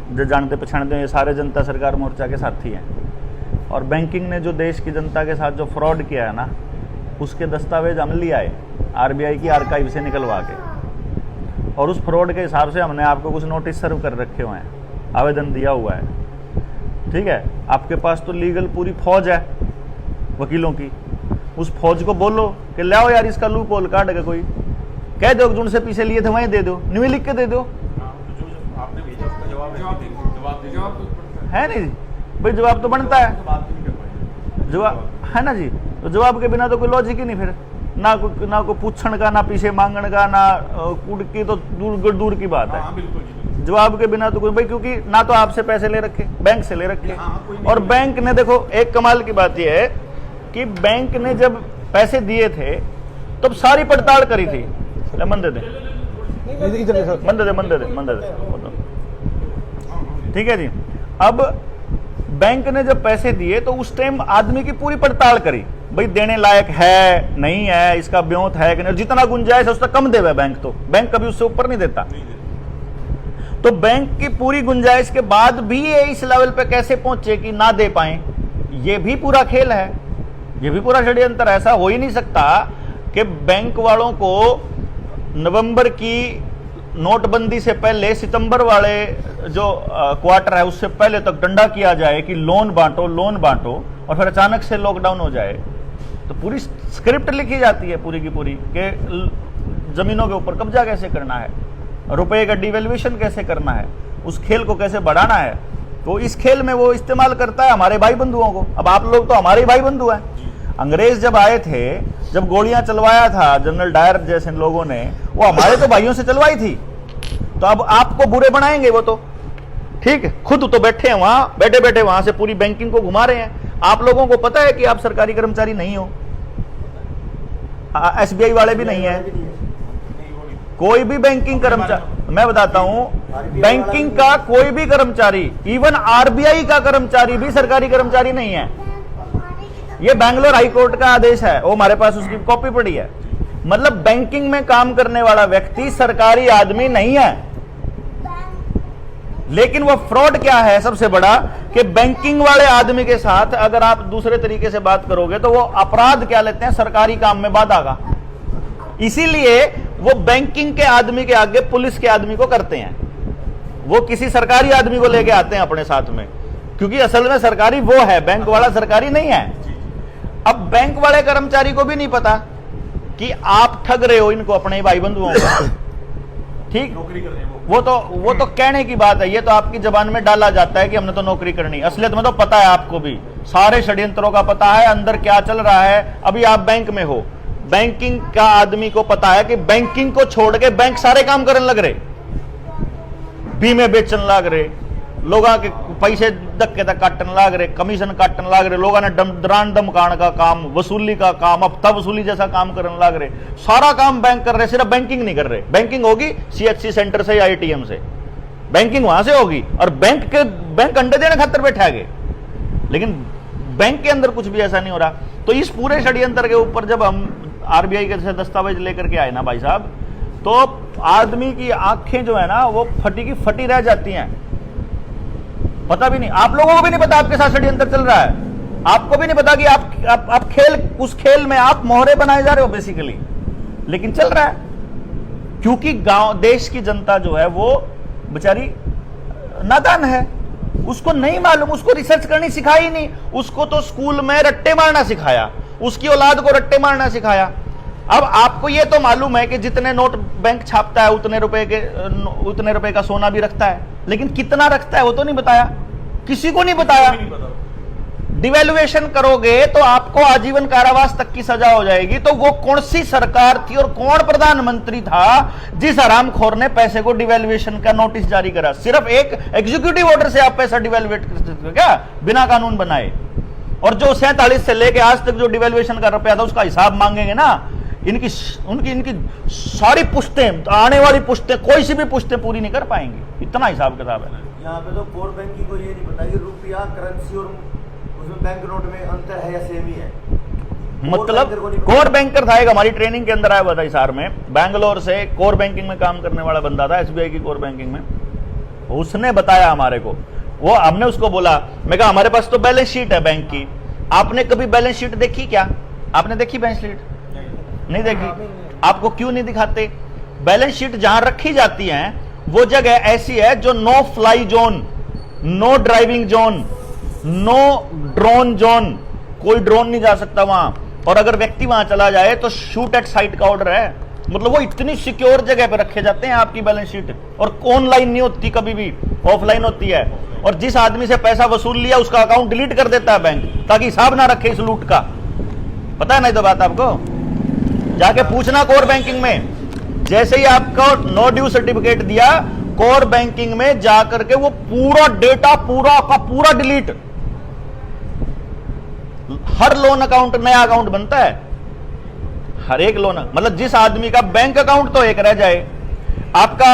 जो जानते पहचानते हैं, ये सारे जनता सरकार मोर्चा के साथी हैं। और बैंकिंग ने जो देश की जनता के साथ जो फ्रॉड किया है ना, उसके दस्तावेज हम ले आए आरबीआई की आर्काइव से निकलवा के, और उस फ्रॉड के हिसाब से हमने आपको कुछ नोटिस सर्व कर रखे हुए हैं, आवेदन दिया हुआ है। ठीक है, आपके पास तो लीगल पूरी फौज है वकीलों की, उस फौज को बोलो कि लाओ यार इसका लूप होल काट के, कोई कह दो जो उनसे पीछे लिए थे वहीं दे दो, निवे लिख के दे दो। है नहीं भाई, जवाब तो बनता है, जवाब है ना जी। तो जवाब के बिना तो कोई लॉजिक ही नहीं, फिर ना कोई पूछण का, ना पीछे मांगण का, ना कूड़ की, तो दूर की बात है। जवाब के बिना तो कोई भाई, क्योंकि ना तो आपसे पैसे ले रखे, बैंक से ले रखे। और बैंक ने देखो, एक कमाल की बात यह है कि बैंक ने जब पैसे दिए थे तब सारी पड़ताल करी थी। मन दे दे। ठीक है जी। अब बैंक ने जब पैसे दिए तो उस टाइम आदमी की पूरी पड़ताल करी, भाई देने लायक है नहीं है, इसका ब्योंत है कि नहीं, जितना गुंजाइश है उससे कम देवे बैंक, तो बैंक कभी उससे ऊपर नहीं देता। तो बैंक की पूरी गुंजाइश के बाद भी ये इस लेवल पे कैसे पहुंचे कि ना दे पाए, ये भी पूरा खेल है, ये भी पूरा षड्यंत्र। ऐसा हो ही नहीं सकता कि बैंक वालों को नवंबर की नोटबंदी से पहले सितंबर वाले जो क्वार्टर है उससे पहले तक डंडा किया जाए कि लोन बांटो, और फिर अचानक से लॉकडाउन हो जाए। तो पूरी स्क्रिप्ट लिखी जाती है पूरी की पूरी कि जमीनों के ऊपर कब्जा कैसे करना है, रुपए का डिवेल्यूएशन कैसे करना है, उस खेल को कैसे बढ़ाना है। तो इस खेल में वो इस्तेमाल करता है हमारे भाई बंधुओं को। अब आप लोग तो हमारे भाई बंधु हैं। अंग्रेज जब आए थे, जब गोलियां चलवाया था जनरल डायर जैसे लोगों ने, वो हमारे तो भाइयों से चलवाई थी। तो अब आपको बुरे बनाएंगे वो, तो ठीक है, खुद तो बैठे हैं वहां, बैठे वहां से पूरी बैंकिंग को घुमा रहे हैं। आप लोगों को पता है कि आप सरकारी कर्मचारी नहीं हो, एसबीआई वाले भी नहीं है, कोई भी बैंकिंग कर्मचारी, मैं बताता हूं, बैंकिंग का कोई भी कर्मचारी, इवन आरबीआई का कर्मचारी भी सरकारी कर्मचारी नहीं है। ये बैंगलोर हाई कोर्ट का आदेश है, वो हमारे पास उसकी कॉपी पड़ी है। मतलब बैंकिंग में काम करने वाला व्यक्ति सरकारी आदमी नहीं है। लेकिन वो फ्रॉड क्या है सबसे बड़ा, कि बैंकिंग वाले आदमी के साथ अगर आप दूसरे तरीके से बात करोगे तो वो अपराध क्या लेते हैं, सरकारी काम में बाधा का। इसीलिए वो बैंकिंग के आदमी के आगे पुलिस के आदमी को करते हैं, वो किसी सरकारी आदमी को लेके आते हैं अपने साथ में, क्योंकि असल में सरकारी वो है, बैंक वाला सरकारी नहीं है। अब बैंक वाले कर्मचारी को भी नहीं पता कि आप ठग रहे हो इनको, अपने भाई बंधुओं को, ठीक, नौकरी कर रहे हैं वो तो कहने की बात है, ये तो आपकी जबान में डाला जाता है कि हमने तो नौकरी करनी। असलियत में तो पता है आपको भी, सारे षड्यंत्रों का पता है, अंदर क्या चल रहा है। अभी आप बैंक में हो, बैंकिंग का आदमी को पता है कि बैंकिंग को छोड़ के बैंक सारे काम करने लग रहे, बीमे बेचने लग रहे, लोगों के पैसे धक्के तक काटने लग रहे, कमीशन काटने लग रहे, लोगों ने दरान धमकान का काम, वसूली का काम, हफ्ता वसूली जैसा काम करने लग रहे। सारा काम बैंक कर रहे, सिर्फ बैंकिंग नहीं कर रहे। बैंकिंग होगी सीएचसी सेंटर से या एटीएम से, बैंकिंग वहां से होगी, और बैंक अंडे देने खातर बैठा गए, लेकिन बैंक के अंदर कुछ भी ऐसा नहीं हो रहा। तो इस पूरे षड्यंत्र के ऊपर जब हम आरबीआई के दस्तावेज लेकर के आए ना भाई साहब, तो आदमी की आंखें जो है ना वो फटी की फटी रह जाती हैं। पता भी नहीं, आप लोगों को भी नहीं पता आपके साथ षड्यंत्र चल रहा है, आपको भी नहीं पता कि आप उस खेल में आप मोहरे बनाए जा रहे हो बेसिकली, लेकिन चल रहा है। क्योंकि गांव देश की जनता जो है वो बेचारी नादान है, उसको नहीं मालूम, उसको रिसर्च करनी सिखाई नहीं, उसको तो स्कूल में रट्टे मारना सिखाया, उसकी औलाद को रट्टे मारना सिखाया। अब आपको ये तो मालूम है कि जितने नोट बैंक छापता है उतने रुपए का सोना भी रखता है, लेकिन कितना रखता है वो तो नहीं बताया, किसी को नहीं बताया। डिवेल्युएशन करोगे तो आपको आजीवन कारावास तक की सजा हो जाएगी। तो वो कौन सी सरकार थी और कौन प्रधानमंत्री था जिस हरामखोर ने पैसे को डिवेल्युएशन का नोटिस जारी करा? सिर्फ एक एग्जीक्यूटिव ऑर्डर से आप पैसा डिवेल्युएट कर सकते हो क्या, बिना कानून बनाए? और जो 47 से लेके आज तक जो डिवेल्युएशन का रुपया था उसका हिसाब मांगेंगे ना, इनकी सारी पुश्तें, आने वाली पुश्तें, कोई सी भी पुश्तें पूरी नहीं कर पाएंगी, इतना हिसाब किताब है। यहाँ पे तो कोर बैंकिंग को ये नहीं पता कि रुपया करेंसी और उसमें बैंक नोट में अंतर है या सेम ही है। मतलब कोर बैंकर था एक, हमारी ट्रेनिंग के अंदर आया हुआ था हिसार में, बैंगलोर से कोर बैंकिंग में काम करने वाला बंदा था, एसबीआई की कोर बैंकिंग में। उसने बताया हमारे को। वो हमने उसको बोला, मैं कहा हमारे पास तो बैलेंस शीट है बैंक की, आपने कभी बैलेंस शीट देखी क्या? आपने देखी बैलेंस शीट? नहीं देखी। आपको क्यों नहीं दिखाते? बैलेंस शीट जहां रखी जाती है वो जगह ऐसी है जो no fly zone, no driving zone, no drone zone, कोई ड्रोन नहीं जा सकता वहां, और अगर व्यक्ति वहां चला जाए तो शूट एट साइट का ऑर्डर है। मतलब वो इतनी सिक्योर जगह पे रखे जाते हैं आपकी बैलेंस शीट, और ऑनलाइन नहीं होती कभी भी, ऑफलाइन होती है। और जिस आदमी से पैसा वसूल लिया उसका अकाउंट डिलीट कर देता है बैंक, ताकि हिसाब ना रखे इस लूट का। पता है नहीं तो बात आपको, जाके पूछना कोर बैंकिंग में। जैसे ही आपको नो ड्यू सर्टिफिकेट दिया, कोर बैंकिंग में जाकर के वो पूरा डेटा पूरा का पूरा डिलीट। हर लोन अकाउंट नया अकाउंट बनता है, हर एक लोन, मतलब जिस आदमी का बैंक अकाउंट तो एक रह जाए, आपका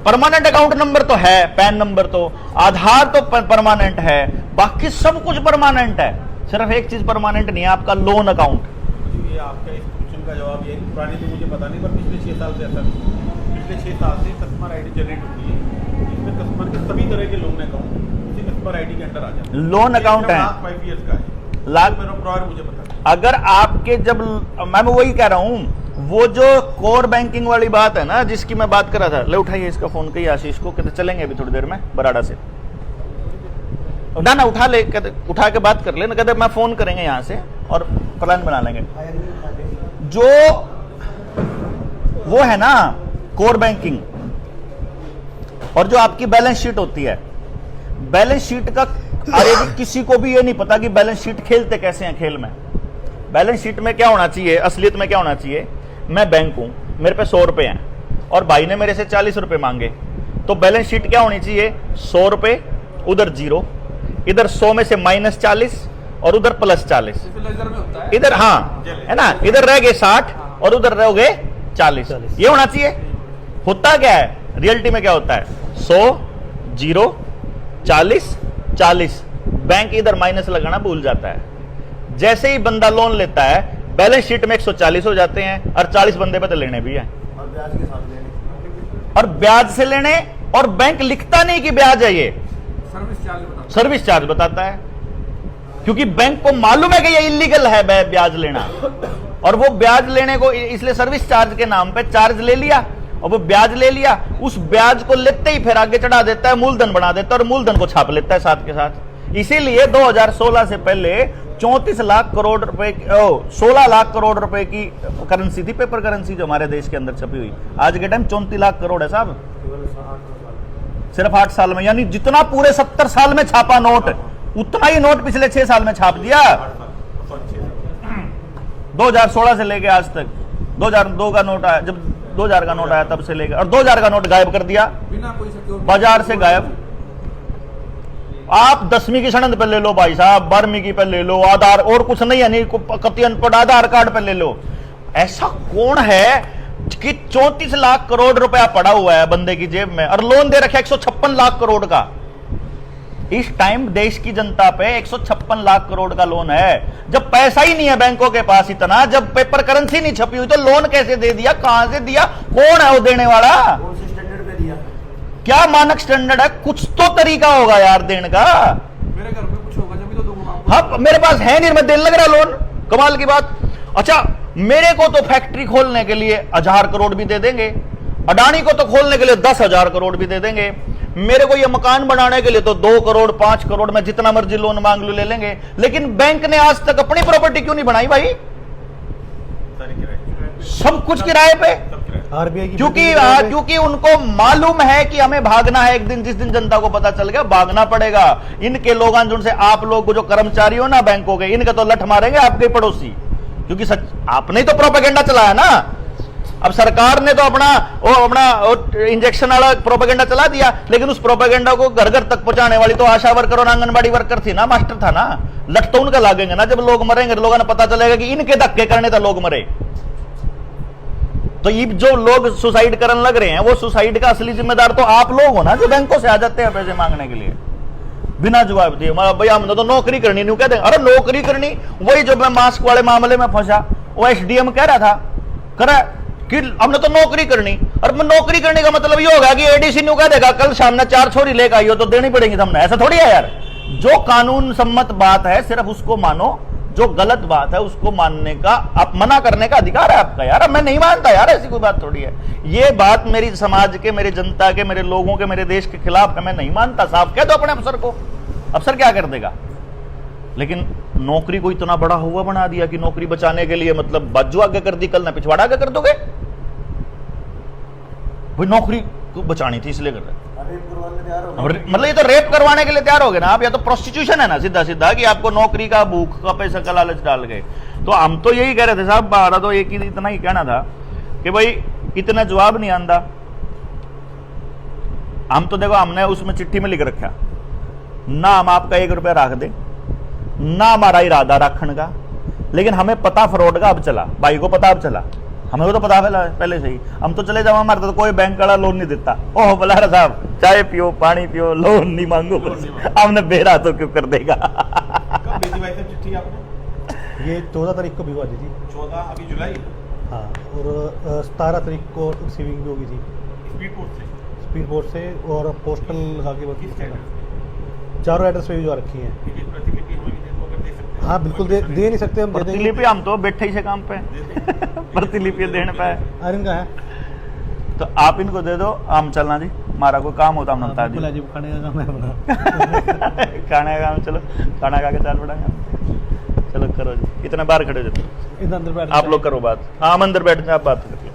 परमानेंट अकाउंट नंबर तो है, पैन नंबर तो, आधार तो परमानेंट है, बाकी सब कुछ परमानेंट है, सिर्फ एक चीज परमानेंट नहीं है, आपका लोन अकाउंट। ये आपका इस क्वेश्चन का जवाब ये पुरानी तो मुझे पता नहीं, पर पिछले 6 साल से ऐसा, पिछले 6 साल से कस्टमर आईडी जनरेट होती है, इसमें कस्टमर के सभी तरह के लोन अकाउंट उसी कस्टमर आईडी के अंदर आ जाते हैं। लोन अकाउंट है, 5 ईयर्स का है, लाख मेरा प्रॉर मुझे पता है। अगर आपके जब, मैं वही कह रहा हूं, वो जो कोर बैंकिंग वाली बात है ना, जिसकी मैं बात कर रहा था, ले उठाइए इसका फोन, कहिए आशीष को, कहते चलेंगे अभी थोड़ी देर में बराड़ा से। ना ना उठा ले, कहते उठा के बात कर ले ना, कहते मैं फोन करेंगे यहां से और प्लान बना लेंगे। जो वो है ना कोर बैंकिंग, और जो आपकी बैलेंस शीट होती है, बैलेंस शीट का, अरे किसी को भी ये नहीं पता कि बैलेंस शीट खेलते कैसे हैं खेल में। बैलेंस शीट में क्या होना चाहिए, असलियत में क्या होना चाहिए, मैं बैंक हूं, मेरे पे 100 रुपए हैं और भाई ने मेरे से 40 रुपए मांगे, तो बैलेंस शीट क्या होनी चाहिए, 100 रुपए, उधर 0, इधर 100 में से -40 और उधर +40, इधर हाँ है ना, इधर रह गए 60 और उधर रह गए 40, ये होना चाहिए। होता क्या है रियलिटी में, क्या होता है, 100 0 40 40, बैंक इधर माइनस लगाना भूल जाता है। जैसे ही बंदा लोन लेता है, बैलेंस शीट में 140 हो जाते हैं, और 40 बंदे पे तो लेने भी हैं, और ब्याज के साथ लेने, और ब्याज से लेने, और बैंक लिखता नहीं कि ब्याज है, ये सर्विस चार्ज बताता है, क्योंकि बैंक को मालूम है कि ये इलीगल है ब्याज लेना, और वो ब्याज लेने को इसलिए सर्विस चार्ज के नाम पे चार्ज ले लिया, और वो ब्याज ले लिया, उस ब्याज को लेते ही फिर आगे चढ़ा देता है, मूलधन बना देता है, और मूलधन को छाप लेता है साथ के साथ। इसीलिए 2016 से पहले 34 लाख करोड़ रुपए, 16 लाख करोड़ रुपए की करेंसी थी, पेपर करेंसी जो हमारे देश के अंदर छपी हुई, आज के टाइम 34 लाख करोड़ है साहब, सिर्फ 8 साल में। यानी जितना पूरे 70 साल में छापा नोट, उतना ही नोट पिछले 6 साल में छाप दिया, 2016 से लेके आज तक। 2002 का नोट आया, जब 2000 का नोट आया तब से लेकर, और 2000 का नोट गायब कर दिया, बिना कोई सिक्योरिटी बाजार से गायब। आप 10वीं की सनद पे ले लो भाई साहब, 12वीं की पे ले लो, आधार और कुछ नहीं है, नहीं कति अनपढ़, आधार कार्ड पे ले लो। ऐसा कौन है कि 34 लाख करोड़ रुपया पड़ा हुआ है बंदे की जेब में, और लोन दे रखा 156 लाख करोड़ का। इस टाइम देश की जनता पे 156 लाख करोड़ का लोन है। जब पैसा ही नहीं है बैंकों के पास इतना, जब पेपर करेंसी नहीं छपी हुई, तो लोन कैसे दे दिया, कहां से दिया, कौन है वो देने वाला, कौन से स्टैंडर्ड पे दिया, क्या मानक स्टैंडर्ड है, कुछ तो तरीका होगा यार देने का। मेरे घर में कुछ होगा जब भी तो दूंगा आपको। हाँ मेरे पास है नहीं, मैं देने लग रहा लोन, कमाल की बात। अच्छा मेरे को तो फैक्ट्री खोलने के लिए 1000 करोड़ भी दे देंगे, अडानी को तो खोलने के लिए 10,000 करोड़ भी दे देंगे, मेरे को ये मकान बनाने के लिए तो 2 करोड़ 5 करोड़ में जितना मर्जी लोन मांग लो ले लेंगे। लेकिन बैंक ने आज तक अपनी प्रॉपर्टी क्यों नहीं बनाई भाई, सब कुछ किराए पे, आरबीआई की क्योंकि उनको मालूम है कि हमें भागना है, एक दिन जिस दिन जनता को पता चल गया भागना पड़ेगा। इनके लोग जिनसे आप लोग जो कर्मचारी हो ना बैंकों के, इनके तो लठ मारेंगे आपके पड़ोसी, क्योंकि सच आपने तो प्रोपेगेंडा चलाया ना। अब सरकार ने तो अपना इंजेक्शन वाला प्रोपेगेंडा चला दिया, लेकिन उस प्रोपेगेंडा को घर घर तक पहुंचाने वाली तो आशा वर्कर और आंगनबाड़ी वर्कर थी ना, मास्टर था ना। लठ तो उनका लागेंगे ना, जब लोग मरेंगे लोगों ने पता चलेगा कि इनके धक्के करने तो लोग मरे। तो ये जो लोग सुसाइड करने लग रहे हैं, वो सुसाइड का असली जिम्मेदार तो आप लोग हो ना, जो बैंकों से आ जाते हैं पैसे मांगने के लिए बिना जवाब दिए। भैया हमने तो नौकरी करनी, नहीं कहते अरे नौकरी करनी। वही जो मैं मास्क वाले मामले में फंसा, वो एसडीएम कह रहा था, करा कि हमने तो नौकरी करनी, और नौकरी करने का मतलब ये होगा कि एडीसी न्यू कह देगा कल शाम ने 4 छोरी लेकर आई हो तो देनी पड़ेगी हमने, ऐसा थोड़ी है यार। जो कानून सम्मत बात है सिर्फ उसको मानो, जो गलत बात है उसको मानने का, आप मना करने का अधिकार है आपका यार। अब मैं नहीं मानता यार, ऐसी कोई बात थोड़ी है। ये बात मेरी समाज के, मेरी जनता के, मेरे लोगों के, मेरे देश के खिलाफ है, मैं नहीं मानता। साफ कह दो अपने अफसर को, अफसर क्या कर देगा। लेकिन नौकरी को इतना बड़ा हुआ बना दिया कि नौकरी बचाने के लिए मतलब बाजू आगे कर दी, कल ना पिछवाड़ा आगे कर दोगे। भाई नौकरी को बचानी थी इसलिए कर रहे, मतलब ये तो रेप करवाने के लिए तैयार हो गए ना आप, या तो प्रोस्टिट्यूशन है ना सीधा सीधा, कि आपको नौकरी का, भूख का, पैसा का लालच डाल गए। तो हम तो यही कह रहे थे साहब, हमारा तो एक ही इतना ही कहना था कि भाई इतना जवाब नहीं आंदा। हम तो देखो हमने उसमें चिट्ठी में लिख रखा ना हम आपका 1 रुपया रख दे, ना हमारा इरादा रखने का, लेकिन हमें पता फ्रॉड का अब चला, भाई को पता अब चला, हमें तो पता पहले से ही। हम तो चले जाओ, हमारे तो कोई बैंक वाला लोन नहीं देता। ओह बलारा साहब चाय पियो, पानी पियो, लोन नहीं मांगो, हमने बेरा तो क्यों कर देगा। कब भेजी भाई साहब चिट्ठी आपने? ये 14 तारीख को भिजवा दी थी। 14 अभी जुलाई। हाँ, और 17 तारीख को रिसीविंग भी होगी थी स्पीड पोस्ट से। स्पीड पोस्ट से, और पोस्टल लगा के किस बता एड्रेस? चारों एड्रेस पे भिजवा रखी हैं। ठीक है, प्रतिलिपि हमें भी दे सकते हैं। हाँ बिल्कुल, दे नहीं सकते, हम दे देंगे। प्रतिलिपि हम तो बैठे ही से काम पे प्रतिलिपि देने पे आयरन का है तो आप इनको दे दो, हम चलना जी, हमारा कोई काम होता हम बता दी। बिल्कुल, अजीब खाने का काम है अपना। खाने का काम, चलो खाना खा के चाल पड़ेंगे। चलो करो जी, इतने बाहर खड़े हो जाते इधर अंदर बैठ आप लोग करो बात। हाँ हम अंदर बैठ जाए, आप बात करो।